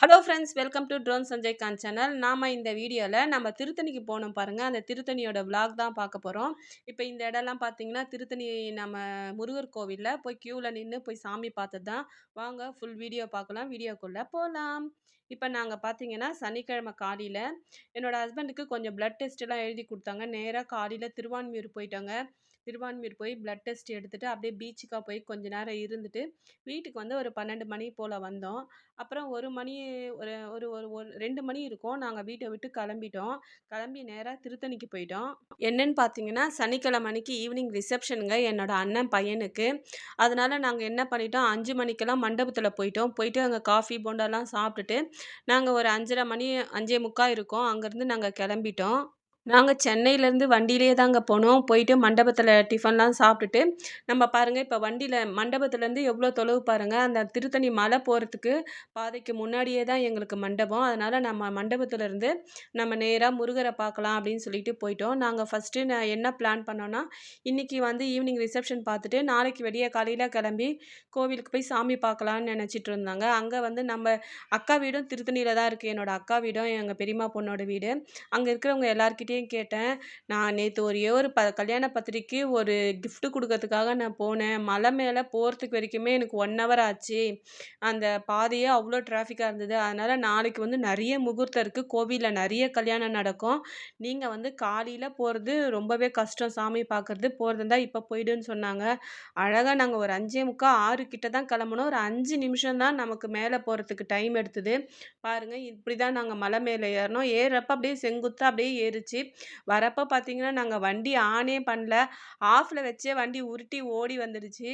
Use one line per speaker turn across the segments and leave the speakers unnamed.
Hello friends, welcome to drone Sanjay Khan channel. நாம இந்த வீடியோல நம்ம திருத்தணிக்கு போனோம் பாருங்க. அந்த திருத்தணியோட விளாக் தான் பார்க்க போறோம். இப்போ இந்த இடம்லாம் பார்த்தீங்கன்னா, திருத்தணி நம்ம முருகர் கோவில்ல போய் கியூல நின்னு போய் சாமி பார்த்தது தான். வாங்க ஃபுல் வீடியோ பார்க்கலாம். வீடியோக்குள்ள போலாம். இப்போ நாங்க பார்த்தீங்கன்னா, சனிக்கிழமை காலையில என்னோட ஹஸ்பண்டுக்கு கொஞ்சம் பிளட் டெஸ்ட்லாம் எழுதி குடுத்தாங்க. நேரா காலையில திருவான்மியூர் போயிட்டோங்க. திருவான்மியூர் போய் பிளட் டெஸ்ட் எடுத்துட்டு, அப்படியே பீச்சுக்கா போய் கொஞ்ச நேரம் இருந்துட்டு, வீட்டுக்கு வந்து ஒரு 12 மணி போல வந்தோம். அப்புறம் 1 மணி ஒரு ஒரு ஒரு ஒரு 2 மணி இருக்கும். நாங்க வீட்ட விட்டு கிளம்பிட்டோம். கிளம்பி நேரா திருத்தணிக்கு போயிட்டோம். என்னன்னு பார்த்தீங்கன்னா, சனிக்கிழமை அன்னைக்கு ஈவினிங் ரிசப்ஷனுங்க என்னோட அண்ணன் பையனுக்கு. அதனால நாங்க என்ன பண்ணிட்டோம், 5 மணிக்கெல்லாம் மண்டபத்தில போயிட்டோம். போயிட்டு அங்க காஃபி, போண்டாலாம் சாப்பிட்டுட்டு, நாங்க ஒரு 5:30 மணி 5:45 இருக்கும். அங்கருந்து நாங்க கிளம்பிட்டோம். நாங்க சென்னையிலேருந்து வண்டியிலேயே தாங்க போனோம். போயிட்டு மண்டபத்தில டிஃபன்லாம் சாப்பிட்டுட்டு, நம்ம பாருங்க இப்ப வண்டியில மண்டபத்திலேருந்து எவ்வளோ தொலைவு பாருங்க. அந்த திருத்தணி மலை போறதுக்கு பாதைக்கு முன்னாடியே தான் எங்களுக்கு மண்டபம். அதனால நம்ம மண்டபத்திலேருந்து நம்ம நேரா முருகர பார்க்கலாம் அப்படின்னு சொல்லிட்டு போயிட்டோம். நாங்க ஃபர்ஸ்ட்டு என்ன பிளான் பண்ணோம்னா, இன்னைக்கு வந்து ஈவினிங் ரிசப்ஷன் பார்த்துட்டு, நாளைக்கு விடிய காலையில கிளம்பி கோவிலுக்கு போய் சாமி பார்க்கலான்னு நெனச்சிட்டு இருந்தாங்க. அங்க வந்து நம்ம அக்கா வீடும் திருத்தணியில தான் இருக்கு. என்னோட அக்கா வீடும், எங்க பெரியம்மா பொண்ணோட வீடு. அங்க இருக்கிறவங்க எல்லார்கிட்டயும் கேட்டேன். நான் நேத்து ஒரே ஒரு கல்யாண பத்திரிக்கைக்கு ஒரு கிஃப்ட் குடுக்கறதுக்காக நான் போனேன். மலை மேல போறதுக்கு வரைக்குமே எனக்கு 1 ஹவர் ஆச்சு. அந்த பாதையே அவ்ளோ டிராஃபிக்கா இருந்தது. அதனால நாளைக்கு வந்து நெறைய முகூர்த்தம் இருக்கு. கோவில்ல நெறைய கல்யாணம் நடக்கும். நீங்க வந்து காலையில போறது ரொம்பவே கஷ்டம் சாமி பார்க்கறது. போறதா இருந்தா இப்ப போயிடுன்னு சொன்னாங்க. அழகா நாங்க ஒரு 5:45, 6 கிட்ட தான் கிளம்புனோம். ஒரு 5 நிமிஷம் தான் நமக்கு மேல போறதுக்கு டைம் எடுத்தது. பாருங்க, இப்படிதான் நாங்க மலை மேல ஏறுனோம். ஏறுறப்ப அப்படியே செங்குத்தா அப்படியே ஏறுச்சு. வரப்ப பார்த்தீங்கன்னா, நாங்க வண்டி ஆனே பண்ணல. ஆஃப்ல வச்சே வண்டி உருட்டி ஓடி வந்துடுச்சு.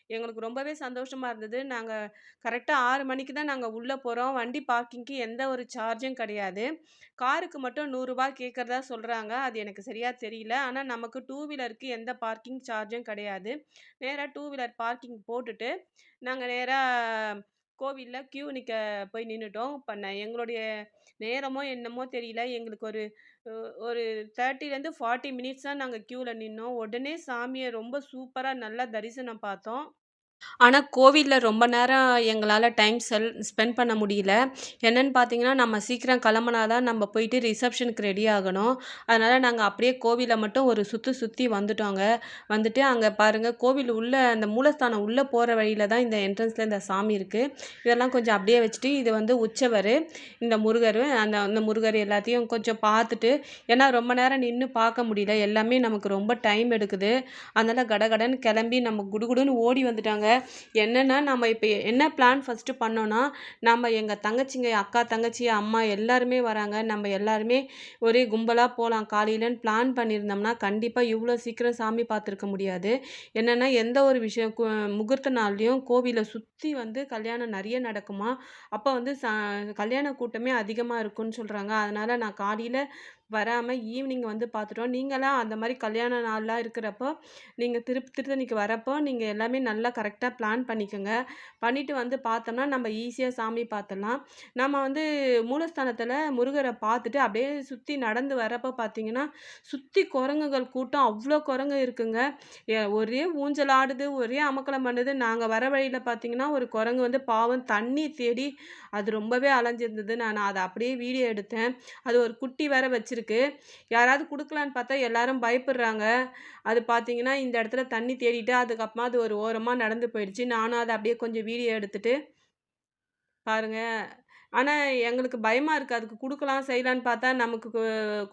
எங்களுக்கு ரொம்பவே சந்தோஷமா இருந்தது. நாங்க கரெக்ட்டா 6 மணிக்கு தான் நாங்க உள்ள போறோம். வண்டி பார்க்கிங்க்கு எந்த ஒரு சார்ஜும் கிடையாது. காருக்கு மட்டும் ரூ. 100 கேட்கறதா சொல்றாங்க. அது எனக்கு சரியா தெரியல. ஆனா நமக்கு டூ வீலருக்கு எந்த பார்க்கிங் சார்ஜும் கிடையாது. நேரா டூ வீலர் பார்க்கிங் போட்டுட்டு, நாங்க நேரா கோவில்ல கியூ நிக்க போய் நின்னுட்டோம். எங்களுடைய நேரமோ என்னமோ தெரியல. எங்களுக்கு ஒரு ஒரு 30லேருந்து 40 மினிட்ஸ் தான் நாங்க கியூல நின்னோம். உடனே சாமிய ரொம்ப சூப்பரா நல்லா தரிசனம் பார்த்தோம். ஆனா, கோவில்ல ரொம்ப நேரம் எங்களால டைம் ஸ்பெண்ட் பண்ண முடியல. என்னன்னு பார்த்தீங்கன்னா, நம்ம சீக்கிரம் கிளம்புனா தான் நம்ம போயிட்டு ரிசப்ஷனுக்கு ரெடி ஆகணும். அதனால நாங்க அப்படியே கோவில மட்டும் ஒரு சுத்து சுத்தி வந்துட்டோங்க. வந்துட்டு அங்க பாருங்க கோவில் உள்ள அந்த மூலஸ்தானம் உள்ள போற வழியில தான் இந்த என்ட்ரன்ஸ்ல இந்த சாமி இருக்கு. இதெல்லாம் கொஞ்சம் அப்படியே வச்சுட்டு, இது வந்து உற்சவரு. இந்த முருகரு, அந்த முருகர் எல்லாத்தையும் கொஞ்சம் பார்த்துட்டு, ஏன்னா ரொம்ப நேரம் நின்னு பார்க்க முடியல. எல்லாமே நமக்கு ரொம்ப டைம் எடுக்குது. அதனால கடகடன்னு கிளம்பி நம்ம குடுகுடுன்னு ஓடி வந்துட்டாங்க. என்னன்னா, நம்ம இப்ப என்ன பிளான் ஃபர்ஸ்ட்டு பண்ணோம்னா, நம்ம எங்க தங்கச்சிங்க, அக்கா, தங்கச்சி, அம்மா எல்லாருமே வராங்க. நம்ம எல்லாருமே ஒரே கும்பலா போலாம் காலையிலன்னு பிளான் பண்ணியிருந்தோம்னா, கண்டிப்பா இவ்ளோ சீக்கிரம் சாமி பார்த்துருக்க முடியாது. என்னன்னா, எந்த ஒரு விஷயம் முகூர்த்த நாள்லயும் கோவில சுத்தி வந்து கல்யாணம் நெறைய நடக்குமாம். அப்ப வந்து கல்யாண கூட்டமே அதிகமா இருக்குன்னு சொல்றாங்க. அதனால நான் காலையில வராம ஈவினிங் வந்து பார்த்துட்டோம். நீங்கலாம் அந்த மாரி கல்யாண நாள்லாம் இருக்கிறப்போ, நீங்க திருத்தணிக்கு வரப்போ, நீங்க எல்லாமே நல்லா கரெக்ட்டா பிளான் பண்ணிக்கங்க. பண்ணிட்டு வந்து பார்த்தோம்னா, நம்ம ஈஸியா சாமி பார்த்துடலாம். நம்ம வந்து மூலஸ்தானத்தில முருகர பார்த்துட்டு, அப்படியே சுத்தி நடந்து வரப்போ பார்த்தீங்கன்னா, சுத்தி குரங்குகள் கூட்டம் அவ்ளோ குரங்கு இருக்குங்க. ஒரே ஊஞ்சல் ஆடுது, ஒரே அமர்க்களம் பண்ணுது. நாங்க வர வழியில பார்த்தீங்கன்னா, ஒரு குரங்கு வந்து பாவம் தண்ணி தேடி அது ரொம்பவே அலைஞ்சிருந்தது. நான் அத அப்படியே வீடியோ எடுத்தேன். அது ஒரு குட்டி வேற வச்சிருக்கு. யாராவது குடுக்கலான்னு பார்த்தா எல்லாரும் பயப்படுறாங்க. அது பார்த்தீங்கன்னா, இந்த இடத்துல தண்ணி தேடிட்டு, அதுக்கப்புறமா அது ஒரு ஓரமா நடந்து போயிடுச்சு. நானும் அத அப்படியே கொஞ்சம் வீடியோ எடுத்துட்டு பாருங்க. ஆனா, எங்களுக்கு பயமா இருக்கு. அதுக்கு குடுக்கலாம், செய்யலான்னு பார்த்தா, நமக்கு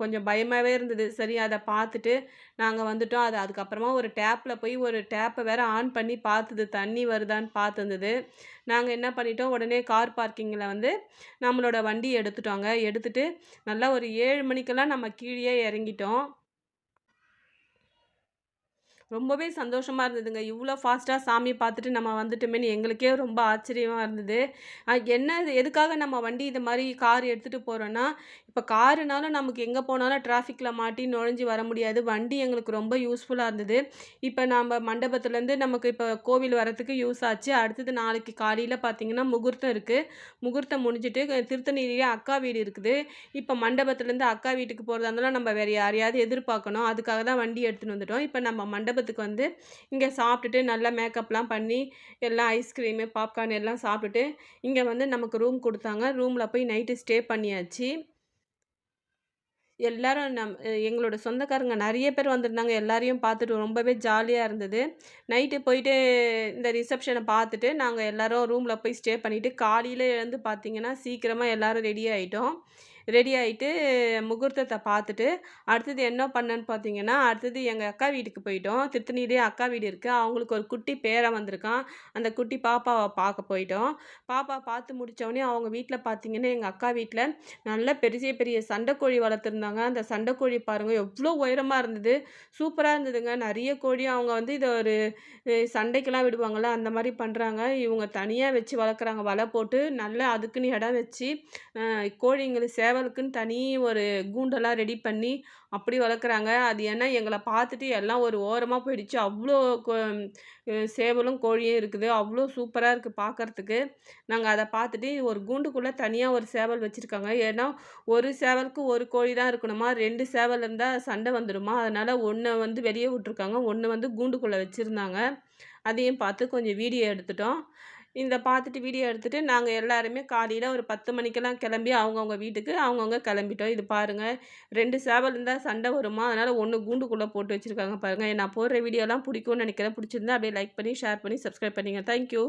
கொஞ்சம் பயமாவே இருந்தது. சரி அத பார்த்துட்டு நாங்க வந்துட்டோம். அது அதுக்கப்புறமா ஒரு டேப்ல போய் ஒரு டேப்ப வேற ஆன் பண்ணி பார்த்தது. தண்ணி வருதான்னு பார்த்துருந்தது. நாங்க என்ன பண்ணிட்டோம், உடனே கார் பார்க்கிங்கில வந்து நம்மளோட வண்டிய எடுத்துட்டோங்க. எடுத்துட்டு நல்லா ஒரு 7 மணிக்கெல்லாம் நம்ம கீழயே இறங்கிட்டோம். ரொம்பவே சந்தோஷமா இருந்ததுங்க. இவ்ளோ ஃபாஸ்ட்டா சாமி பார்த்துட்டு நம்ம வந்துட்டோமேன்னு எங்களுக்கே ரொம்ப ஆச்சரியமா இருந்தது. என்ன இது எதுக்காக நம்ம வண்டி இது மாரி கார் எடுத்துட்டு போறோம்னா, இப்ப காருனாலும் நமக்கு எங்க போனாலும் டிராஃபிக்ல மாட்டி நுழைஞ்சு வர முடியாது. வண்டி எங்களுக்கு ரொம்ப யூஸ்ஃபுல்லா இருந்தது. இப்ப நம்ப மண்டபத்துலேருந்து நமக்கு இப்ப கோவில் வரத்துக்கு யூஸ் ஆச்சு. அடுத்தது நாளைக்கு காலையில பார்த்தீங்கன்னா, முகூர்த்தம் இருக்கு. முகூர்த்தம் முடிஞ்சுட்டு திருத்தணியிலேயே அக்கா வீடு இருக்குது. இப்ப மண்டபத்துலேருந்து அக்கா வீட்டுக்கு போறதா இருந்தாலும் நம்ம வேற யாரையாவது எதிர்பார்க்கணும். அதுக்காக தான் வண்டி எடுத்துன்னு வந்துட்டோம். இப்ப நம்ம மண்டபத்துக்கு தூங்குறதுக்கு வந்து இங்கே சாப்பிட்டுட்டு நல்லா மேக்கப்லாம் பண்ணி எல்லாம் ஐஸ்கிரீமு, பாப்கார்ன் எல்லாம் சாப்பிட்டுட்டு இங்கே வந்து நமக்கு ரூம் குடுத்தாங்க. ரூம்ல போய் நைட்டு ஸ்டே பண்ணியாச்சு. எல்லாரும் எங்களோட சொந்தக்காரங்க நெறைய பேர் வந்திருந்தாங்க. எல்லாரையும் பார்த்துட்டு ரொம்பவே ஜாலியா இருந்தது. நைட்டு போயிட்டு இந்த ரிசப்ஷன பார்த்துட்டு, நாங்க எல்லாரும் ரூம்ல போய் ஸ்டே பண்ணிட்டு, காலையில எழுந்து பார்த்தீங்கன்னா, சீக்கிரமா எல்லாரும் ரெடி ஆயிட்டோம். ரெடி ஆயிட்டு முகூர்த்தத்த பார்த்துட்டு, அடுத்தது என்ன பண்ணேன்னு பார்த்தீங்கன்னா, அடுத்தது எங்க அக்கா வீட்டுக்கு போயிட்டோம். திருத்தணியிலேயே அக்கா வீடு இருக்கு. அவங்களுக்கு ஒரு குட்டி பேரன் வந்திருக்கான். அந்த குட்டி பாப்பாவ பார்க்க போயிட்டோம். பாப்பா பார்த்து முடிச்சோனே, அவங்க வீட்ல பார்த்தீங்கன்னா, எங்க அக்கா வீட்ல நல்ல பெரிய பெரிய சண்டைக்கோழி வளர்த்துருந்தாங்க. அந்த சண்டைக்கோழி பாருங்க எவ்ளோ உயரமா இருந்தது. சூப்பரா இருந்ததுங்க. நெறைய கோழி அவங்க வந்து இத ஒரு சண்டைக்கெல்லாம் விடுவாங்கல்ல, அந்த மாரி பண்றாங்க. இவங்க தனியா வச்சு வளர்க்குறாங்க. வலை போட்டு நல்லா அதுக்குன்னு இடம் வச்சு, கோழிங்களுக்கு சேவலுக்குன்னு தனி ஒரு கூண்டெல்லாம் ரெடி பண்ணி அப்படி வளர்க்குறாங்க. அது ஏன்னா எங்கள பார்த்துட்டு எல்லாம் ஒரு ஓரமா போயிடுச்சு. அவ்ளோ சேவலும், கோழியும் இருக்குது. அவ்ளோ சூப்பரா இருக்கு பார்க்கறதுக்கு. நாங்க அத பார்த்துட்டு ஒரு கூண்டுக்குள்ள தனியா ஒரு சேவல் வச்சிருக்காங்க. ஏன்னா, ஒரு சேவலுக்கு ஒரு கோழி தான் இருக்கணுமா, 2 சேவல் இருந்தா சண்டை வந்துருமா, அதனால 1 வந்து வெளிய விட்டுருக்காங்க. 1 வந்து கூண்டுக்குள்ள வச்சிருந்தாங்க. அதையும் பார்த்து கொஞ்சம் வீடியோ எடுத்துட்டோம். இத பார்த்துட்டு வீடியோ எடுத்துட்டு நாங்க எல்லாருமே காலையில ஒரு 10 மணிக்கெல்லாம் கிளம்பி அவங்கவங்க வீட்டுக்கு அவங்கவங்க கிளம்பிட்டோம். இது பாருங்க 2 சேவல் இருந்தா சண்டை வருமா, அதனால 1 கூண்டுக்குள்ள போட்டு வச்சிருக்காங்க பாருங்க. நான் போடுற வீடியோலாம் பிடிக்கும்னு நினைக்கிறேன். பிடிச்சிருந்தா அப்படியே லைக் பண்ணி, ஷேர் பண்ணி, சப்ஸ்கிரைப் பண்ணிங்க. Thank you.